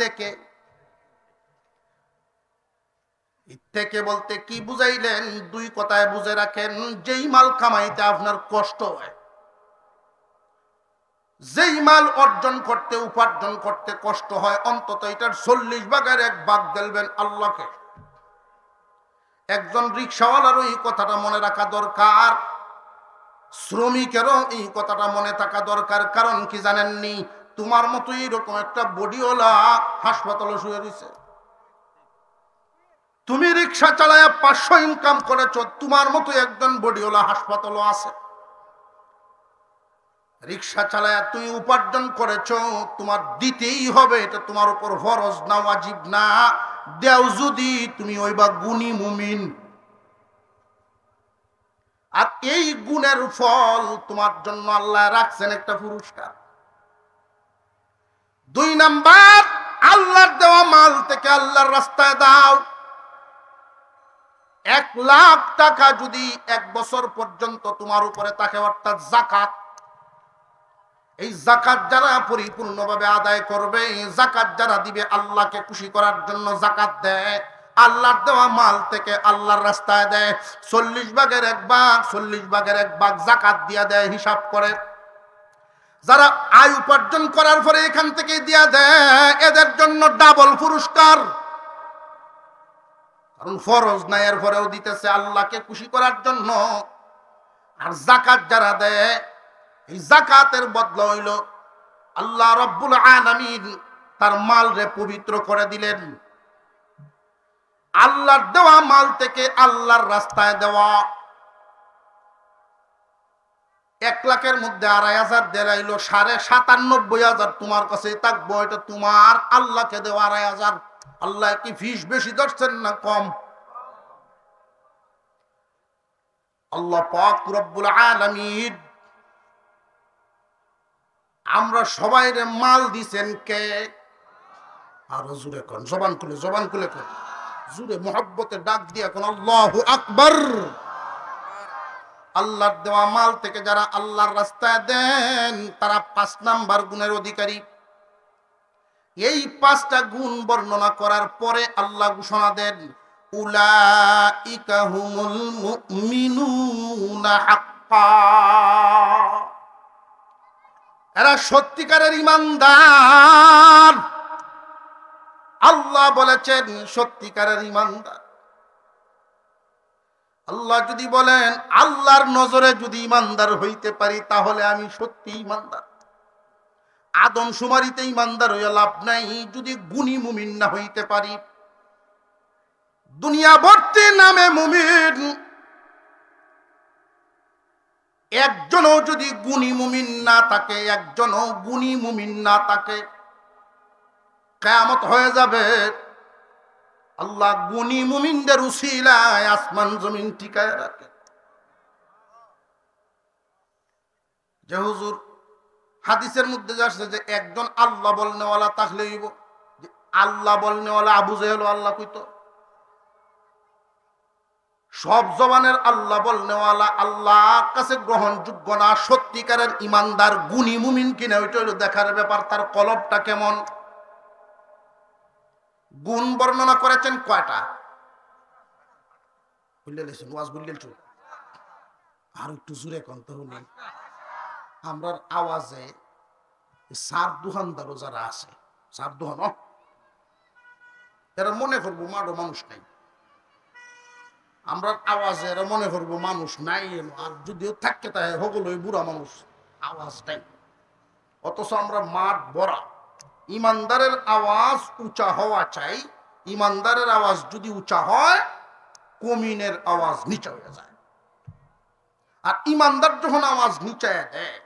থেকে বলতে কি বুঝাইলেন? 2 কথায় বুঝে রাখেন। যেই মাল কামাইতে আপনার কষ্ট হয়, যেই মাল অর্জন করতে, উপার্জন করতে কষ্ট হয়, অন্তত এটার 40 ভাগের 1 ভাগ দেবেন আল্লাহকে। একজন রিকশাওয়ালারও এই কথাটা মনে রাখা দরকার, শ্রমিকেরও এই কথাটা মনে থাকা দরকার। কারণ কি জানেননি? তোমার মতো এইরকম একটা বডিওয়ালা হাসপাতালে শুয়ে রয়েছে, তুমি রিক্সা চালায় 500 ইনকাম করেছ, তোমার মতো একজন বডিওয়ালা হাসপাতালও আছে। রিক্সা চালায় তুমি উপার্জন করেছ, তোমার দিতেই হবে, এটা তোমার উপর ফরজ না, ওয়াজিব না। দেও যদি, তুমি ওইবা গুণী মুমিন। আর এই গুণের ফল তোমার জন্য আল্লাহ রাখছেন একটা পুরস্কার। 2 নাম্বার, আল্লাহর দেওয়া মাল থেকে আল্লাহর রাস্তায় দাও। 1,00,000 টাকা যদি 1 বছর পর্যন্ত তোমার উপরে থাকে, অর্থাৎ যাকাত, এই যাকাত যারা পরিপূর্ণভাবে আদায় করবে, যাকাত যারা দিবে, আল্লাহকে খুশি করার জন্য যাকাত দেয়, আল্লাহর দেওয়া মাল থেকে আল্লাহর রাস্তায় দেয়, 40 ভাগের 1 ভাগ, 40 ভাগের 1 ভাগ যাকাত দিয়া দেয়, হিসাব করে। যারা আয় উপার্জন করার পরে এখান থেকে দিয়া দেয়, এদের জন্য ডাবল পুরস্কার। কারণ ফরজ নাই, এর পরেও দিতেছে আল্লাহকে খুশি করার জন্য। আর যাকাত যারা দেয়, এই যাকাতের বদলা হইল আল্লাহ রাব্বুল আলামিন তার মাল রে পবিত্র করে দিলেন। আল্লাহর দেওয়া মাল থেকে আল্লাহর রাস্তায় দেওয়া। 1 লাখের মধ্যে 2,500 দেলাইল, 97,500 তোমার কাছে থাকবো, এটা তোমার, আল্লাহকে দেওয়া 2,500। আল্লাহ কি ফিস বেশি ধরছেন না কম? আল্লাহ পাক রব্বুল আলামিন আমরা সবাই রে মাল দিছেন কে? আর জোরে কোন, জবান খুলে কোন, জোরে মুহাব্বতে ডাক দিয়া কোন আল্লাহু আকবার। আল্লাহর দেওয়া মাল থেকে যারা আল্লাহর রাস্তায় দেন, তারা 5 নাম্বার গুণের অধিকারী। এই 5টা গুণ বর্ণনা করার পরে আল্লাহ ঘোষণা দেন, উলাইকা হুমুল মুমিনুনা হাক্কা, এরা সত্যিকারের ঈমানদার। আল্লাহ বলেছেন সত্যিকারের ঈমানদার। আল্লাহ যদি বলেন আল্লাহর নজরে যদি ঈমানদার হইতে পারি, তাহলে আমি সত্যি ঈমানদার। আদম শুমারিতে ঈমানদার হইয়া লাভ নাই যদি গুণী মুমিন না হইতে পারি। দুনিয়া ভর্তি নামে মুমিন, একজনও যদি গুণী মুমিন না থাকে, একজনও গুণী মুমিন না থাকে, কিয়ামত হয়ে যাবে। আল্লাহ গুণী মুমিনদের উসিলায় আসমান জমিন টিকায় রাখে। যে হুজুর হাদিসের মধ্যে আসছে যে একজন আল্লাহ বলনেওয়ালা থাকলে হইব, যে আল্লাহ বলনেওয়ালা আবু জেহেল আল্লাহ কইতো। সব জবানের আল্লাহ বলনেওয়ালা আল্লাহর কাছে গ্রহণযোগ্য না। সত্যিকারের ঈমানদার গুণী মুমিন কিনা ওইটা হলো দেখার ব্যাপার, তার কলবটা কেমন। গুণ বর্ণনা করেছেন কয়টা? বুঝলেন ওয়াজ বুঝলেন? আর একটু জোরে কন্ত হলে আমরার আওয়াজে সার দোকানদারও যারা আছে, সার দোকান, এরা মনে করবো মাঠও মানুষ নাই। আমরা আওয়াজে এরা মনে করবো মানুষ নাই, আর যদিও থাকে তাই হগলই বুড়া মানুষ, আওয়াজ নাই। অথচ আমরা মাঠ ভরা। ঈমানদারের আওয়াজ উঁচা হওয়া চাই। ঈমানদারের আওয়াজ যদি উঁচা হয়, কমিনের আওয়াজ নিচা হয়ে যায়। আর ঈমানদার যখন আওয়াজ নিচায় দেয়,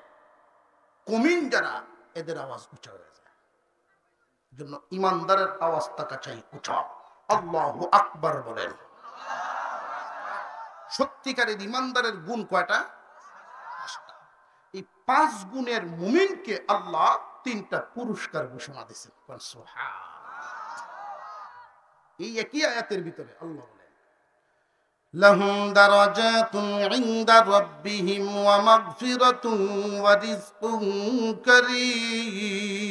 কমিন যারা, এদের আওয়াজ উঁচা হয়ে যায়। জন্য ঈমানদারের আওয়াজ থাকা চাই উঁচা। আল্লাহু আকবার বলেন। সত্যিকারের ঈমানদারের গুণ কয়টা? 5টা। এই 5 গুণের মুমিনকে আল্লাহ 3টা পুরস্কার ঘোষণা দিয়েছেন। এই একই আয়াতের ভিতরে আল্লাহ বলেন, লাহুম দারাজাতুন ইনদা রাব্বিহিম ওয়া মাগফিরাতুন ওয়া রিজকুন কারীম।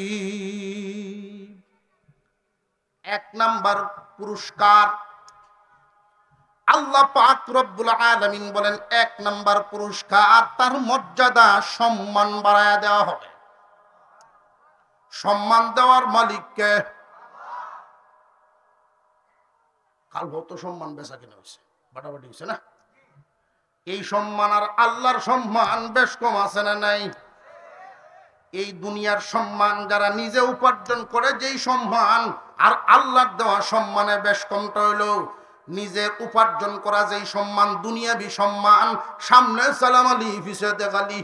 1 নাম্বার পুরস্কার আল্লাহ পাক রব্বুল আলামিন বলেন, 1 নাম্বার পুরস্কার তার মর্যাদা সম্মান বাড়ায়া দেওয়া হবে। সম্মান দেওয়ার মালিককে কাল তো সম্মান বেচা কিনা হয়েছে, বাটাবাটি হয়েছে না? এই সম্মান আর আল্লাহর সম্মান বেশ কম আছে না নাই? এই দুনিয়ার সম্মান যারা নিজে উপার্জন করে যেই সম্মান, আর আল্লাহর দেওয়া সম্মানে বেশ কমটা হইল নিজে উপার্জন করা যেই সম্মান, দুনিয়াবি সম্মান, সামনে সালাম আলী পিছে দেখালি।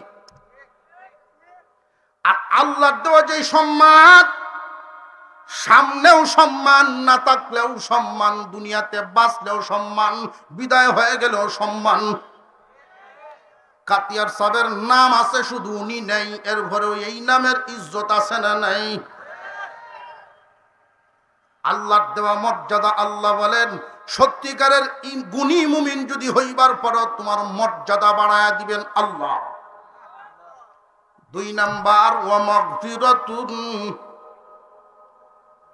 আর আল্লাহর দেওয়া যেই সম্মান, সামনেও সম্মান, না থাকলেও সম্মান, দুনিয়াতে বাঁচলেও সম্মান, বিদায় হয়ে গেলেও সম্মান। কাতিয়ার সাহেবের নাম আছে শুধু, উনি নেই, এর ভরেও এই নামের ইজ্জত আছে না নাই? আল্লাহর দেওয়া মর্যাদা। আল্লাহ বলেন, সত্যিকারের গুণী মুমিন যদি হইবার পর তোমার মর্যাদা বাড়ায়া দিবেন আল্লাহ। 2 নাম্বার ওয়া মাগফিরাতুন,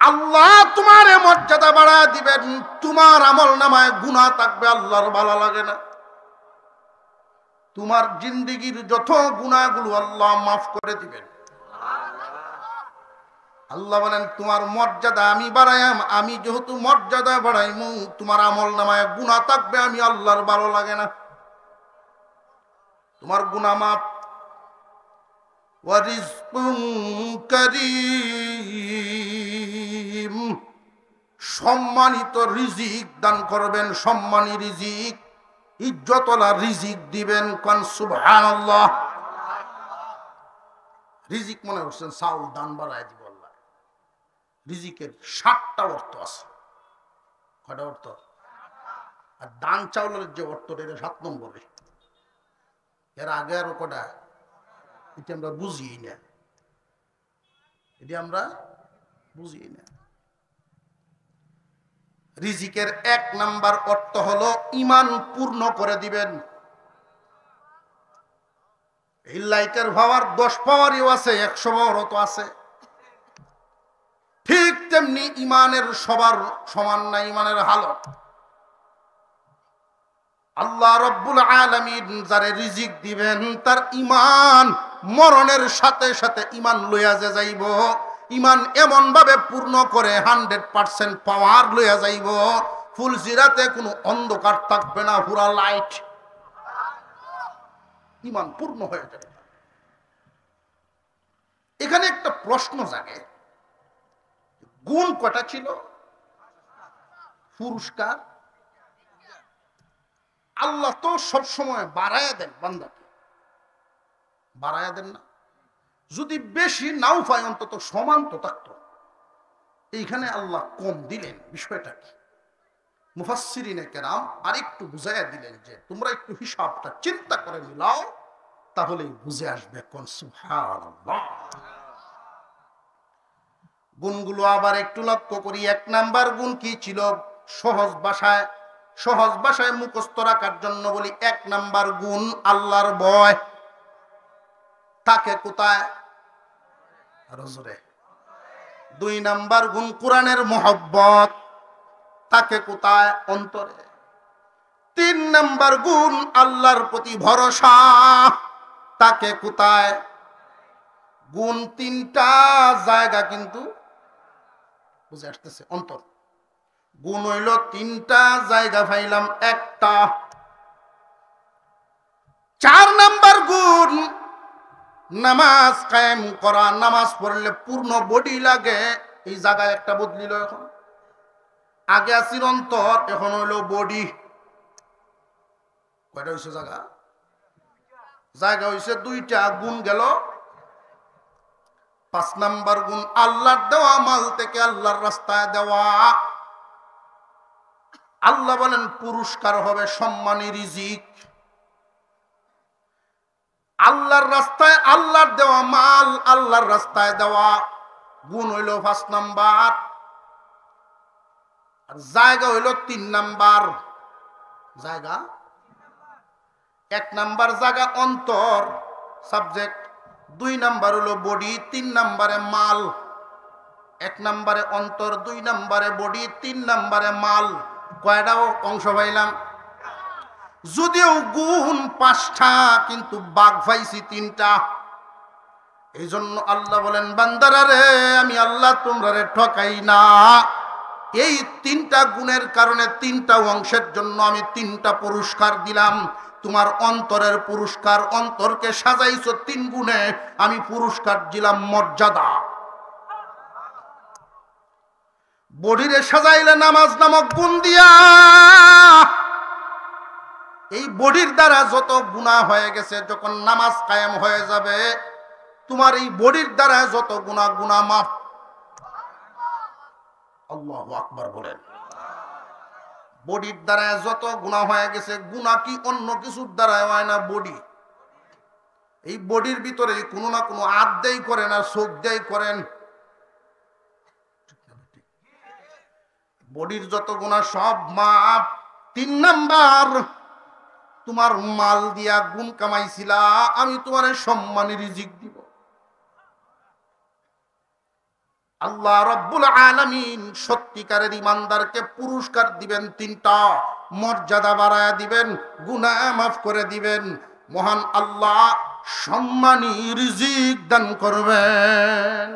আল্লাহ তোমার মর্যাদা বাড়ায়া দিবেন, তোমার আমল নামায় গুনাহ থাকবে, আল্লাহর ভালো লাগে না। তোমার জিন্দেগীর যত গুনাহগুলো আল্লাহ মাফ করে দিবেন। আল্লাহ বলেন তোমার মর্যাদা আমি বাড়াইম, আমি যেহেতু মর্যাদা বাড়াইমু, তোমার আমল নামায় গুনাহ থাকবে, আমি আল্লাহর ভালো লাগে না। তোমার গুনাহ মাফ। ওয়া রিজকুন কারীম, সম্মানিত রিজিক দান করবেন, সম্মানী রিজিক, ইজ্জতওয়ালা রিজিক দিবেন। কোন সুবহানাল্লাহ। রিজিক মনে করছেন চাউল দান বাড়ায় দিব আল্লাহ। রিজিকের 7টা অর্থ আছে। কয়টা অর্থ? আর দান চাউলের যে অর্থটা, এটা 7 নম্বরে। এর আগে আরো কটা, এটা আমরা বুঝি না, এটা আমরা বুঝি না। রিজিকের 1 নাম্বার অর্থ হলো ঈমান পূর্ণ করে দিবেন। এই লাইটের পাওয়ার 10 পাওয়ারও আছে, 100 পাওয়ারও তো আছে। ঠিক তেমনি ঈমানের সবার সমান না ঈমানের হালত। আল্লাহ রব্বুল আলামিন যারে রিজিক দিবেন তার ঈমান মরণের সাথে সাথে ঈমান লইয়া যাইব। ঈমান এমন ভাবে পূর্ণ করে 100% পাওয়ার লইয়া যাইব, ফুল জিরাতে কোনো অন্ধকার থাকবে না, পুরা লাইট। ঈমান পূর্ণ হয়ে যাবে। এখানে একটা প্রশ্ন জাগে, গুণ কটা ছিল? পুরস্কার আল্লাহ তো সব সময় বাড়ায়া দেন, বান্দাকে বাড়ায়া দেন না। যদি বেশি নাও পায় অন্তত সমান তো থাকতো। এইখানে আল্লাহ কম দিলেন, বিষয়টা কি? মুফাসসিরিনে কেরাম আরেকটু বুঝাইয়া দিলেন যে তোমরা একটু হিসাবটা চিন্তা করে মিলাও, তাহলেই বুঝে আসবে। কোন সুবহানাল্লাহ। গুণগুলো আবার একটু লক্ষ্য করি। 1 নাম্বার গুণ কি ছিল? সহজ ভাষায় মুখস্থ রাখার জন্য বলি, 1 নাম্বার গুণ আল্লাহর ভয়। থাকে কোথায়? রজরে। 2 নাম্বার গুণ কোরআনের মহব্বত। থাকে কোথায়? অন্তরে। 3 নাম্বার গুণ আল্লাহর প্রতি ভরসা। থাকে কোথায়? গুণ 3টা জায়গা কিন্তু বুঝে আসতেছে, অন্তর। গুণ হইল 3টা জায়গা, পাইলাম একটা। 4 নাম্বার গুণ নামাজ কায়েম করা। নামাজ পড়লে পূর্ণ বডি লাগে, এই জায়গায় একটা বদলিল। এখন আগে আসির অন্তর, এখন হইল বডি। কয়টা হইছে জায়গা হইছে 2টা, গুণ গেল। 5 নাম্বার গুণ আল্লাহর দেওয়া মাল থেকে আল্লাহর রাস্তায় দেওয়া। আল্লাহ বলেন পুরস্কার হবে সম্মানী রিজিক। আল্লাহর রাস্তায় আল্লাহর দেওয়া মাল, আল্লাহর রাস্তায় দেওয়া গুণ হইল 5 নাম্বার। আর জায়গা হইল 3 নাম্বার। জায়গা 1 নাম্বার জায়গা অন্তর, সাবজেক্ট। 2 নাম্বার হলো বডি, 3 নাম্বারে মাল। 1 নাম্বারে অন্তর, 2 নাম্বারে বডি, 3 নাম্বারে মাল। কয়টা অংশ পাইলাম? যদিও গুণ 5টা, কিন্তু বাঘ পাইছি 3টা। এই জন্য আল্লাহ বলেন, বান্দারা রে, আমি আল্লাহ তোমরা রে ঠকাই না। এই 3টা গুণের কারণে 3টা অংশের জন্য আমি 3টা পুরস্কার দিলাম। তোমার অন্তরের পুরস্কার, অন্তরকে সাজাইছো 3 গুণে, আমি পুরস্কার দিলাম মর্যাদা। বডিরে সাজাইলে নামাজ নামক গুণ দিয়া, এই বডির দ্বারা যত গুনাহ হয়ে গেছে, যখন নামাজ কায়েম হয়ে যাবে, তোমার এই বডির দ্বারা যত গুনাহ মাফ। আল্লাহু আকবার বলেন। বডির দ্বারা যত গুনাহ হয়ে গেছে, গুনাহ কি অন্য কিছুর দ্বারা হয় না? বডি। এই বডির ভিতরে কোনো না কোনো হাত দেই করেন আর চোখ দেই করেন। বডির যত গুনাহ সব মাপ। 3 নাম্বার, তোমার মাল দিয়া গুণ কামাইছিলা, আমি তোমার সম্মানী রিজিক দিব। আল্লাহ রব্বুল আলামিন সত্যিকারের ইমানদারকে পুরস্কার দিবেন 3টা, মর্যাদা বাড়ায়া দিবেন, গুনাহ মাফ করে দিবেন। মহান আল্লাহ সম্মানী রিজিক দান করবেন।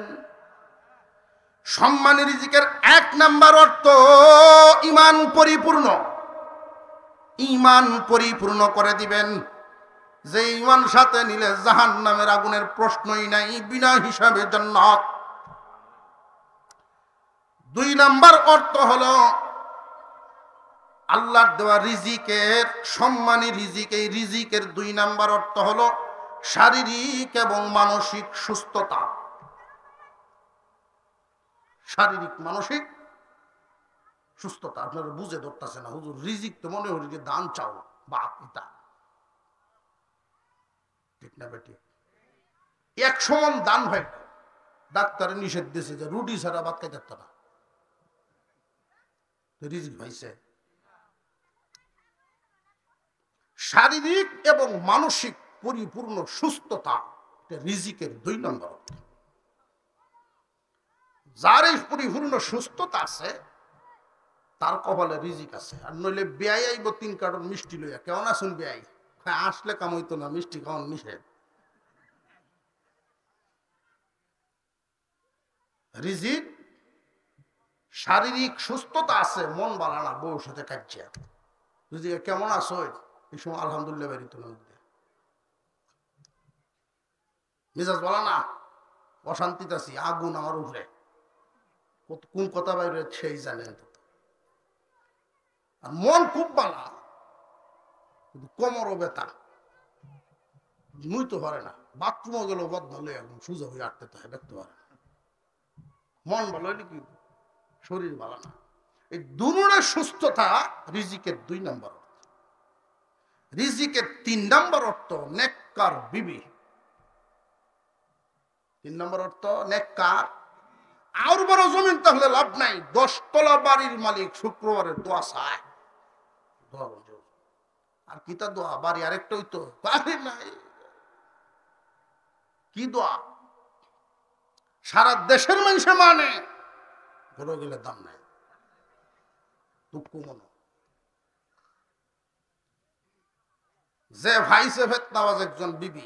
সম্মানী রিজিকের 1 নাম্বার অর্থ ঈমান পরিপূর্ণ। ঈমান পরিপূর্ণ করে দিবেন, যে ঈমান সাথে নিলে জাহান্নামের আগুনের প্রশ্নই নাই, বিনা হিসাবে জান্নাত। 2 নাম্বার অর্থ হলো আল্লাহর দেওয়া রিজিকের, সম্মানী রিজিক। এই রিজিকের 2 নাম্বার অর্থ হলো শারীরিক এবং মানসিক সুস্থতা। শারীরিক মানসিক সুস্থতা। আপনারা বুঝে ধরতেছে না, হুজুর রিজিক তো মনে হল যে দান চাও বা পিতা, ঠিক না বেটি? 100 মণ দান হয়, ডাক্তারে নিষেধ দিয়েছে যে রুটি ছাড়া ভাত খাইতে পারত না, রিজিক হয়েছে। শারীরিক এবং মানসিক পরিপূর্ণ সুস্থতা রিজিকের 2 নম্বর অর্থ। যার এই পরিপূর্ণ সুস্থতা আছে তার কপালে রিজিক আছে। আর নইলে বেয়াই আইব 3 কার্টন মিষ্টি লইয়া, কেমন আছেন বেয়াই, আসলে কাম হইতো না, মিষ্টি খাওয়ান নিষেধ। রিজিক, শারীরিক সুস্থতা আছে, মন ভালো না, বউর সাথে কাজিয়া, রিজিক কেমন আছো, এই সময় আলহামদুলিল্লাহ বেরিত না, মেজাজ বলা না, অশান্তিতে আছি, আগুন আমার উপরে, কোন কথা বাইরে সেই জানেন। আর মন খুব বালা, কিন্তু কোমরও ব্যথা, মুইতে পারে না, বাথরুমও গেল বদলে একদম সুযোগ হয়ে আটতে হয়, দেখতে পারে না। মন ভালো হইলে কি শরীর ভালো না। এই দুনুরের সুস্থতা রিজিকের 2 নম্বর অর্থ। রিজিকের 3 নম্বর অর্থ নেককার বিবি। 3 নম্বর অর্থ নেককার। আর বড় জমিন তাহলে লাভ নাই, 10 তলা বাড়ির মালিক শুক্রবারের দোয়া চায়, আর কিতা দোয়া, বাড়ি আরেকটা হইতো, বাড়ি নাই, কি দোয়া, সারা দেশের মানুষে মানে, বড় গেলে দাম নাই, দুঃখ মনে। যে ভাইসে ফেতনাবাজ একজন বিবি,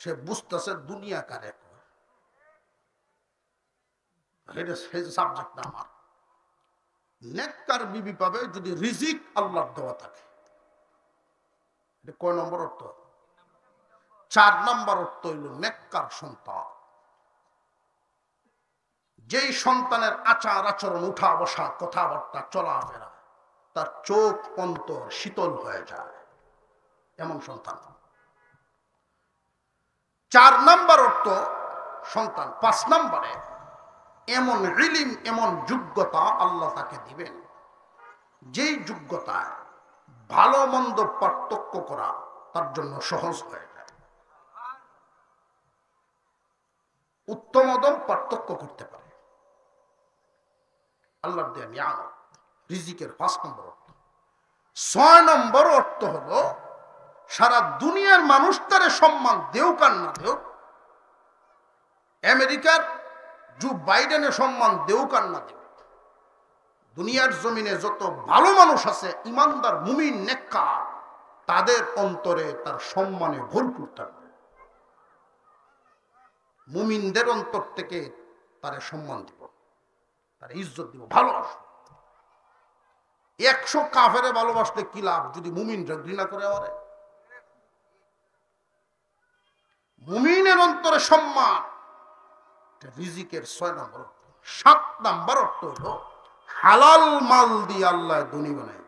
সে বুঝতেছে দুনিয়া কারে, সাবজেক্ট না আমার। নেককার বিবি পাবে যদি রিজিক আল্লাহর দেওয়া থাকে। এটা কয় নম্বর অর্থ? 4 নম্বর অর্থ হইল নেককার সন্তান। যেই সন্তানের আচার আচরণ, উঠা বসা, কথাবার্তা, চলাফেরা, তার চোখ অন্তর শীতল হয়ে যায়, এমন সন্তান। 4 নম্বর অর্থ সন্তান। 5 নম্বরে এমন ইলম, এমন যোগ্যতা আল্লাহ তাকে দিবেন, যেই যোগ্যতায় ভালো মন্দ পার্থক্য করা তার জন্য সহজ হয়ে যায়, উত্তম অদম পার্থক্য করতে পারে। আল্লাহর দেয়া নিয়ামত, রিজিকের 5 নম্বর অর্থ। 6 নম্বর অর্থ হলো সারা দুনিয়ার মানুষ তারে সম্মান দেউক আর না দেউক, আমেরিকার জো বাইডেনের সম্মান দেউক আর না দেউক, দুনিয়ার জমিনে যত ভালো মানুষ আছে, ইমানদার, মুমিন, নেককার, তাদের অন্তরে তার সম্মানে ভরপুর থাকবে। মুমিনদের অন্তর থেকে তারে সম্মান দিব, তার ইজ্জত দিব, ভালোবাসব। 100 কাফেরে ভালোবাসলে কি লাভ যদি মুমিনরা ঘৃণা করে আমারে? মুমিনের অন্তরে সম্মান, রিজিকের 6 নম্বর অর্থ। 7 নম্বর অর্থ হলো হালাল মাল দিয়ে আল্লাহ দুনিয়া বানায়।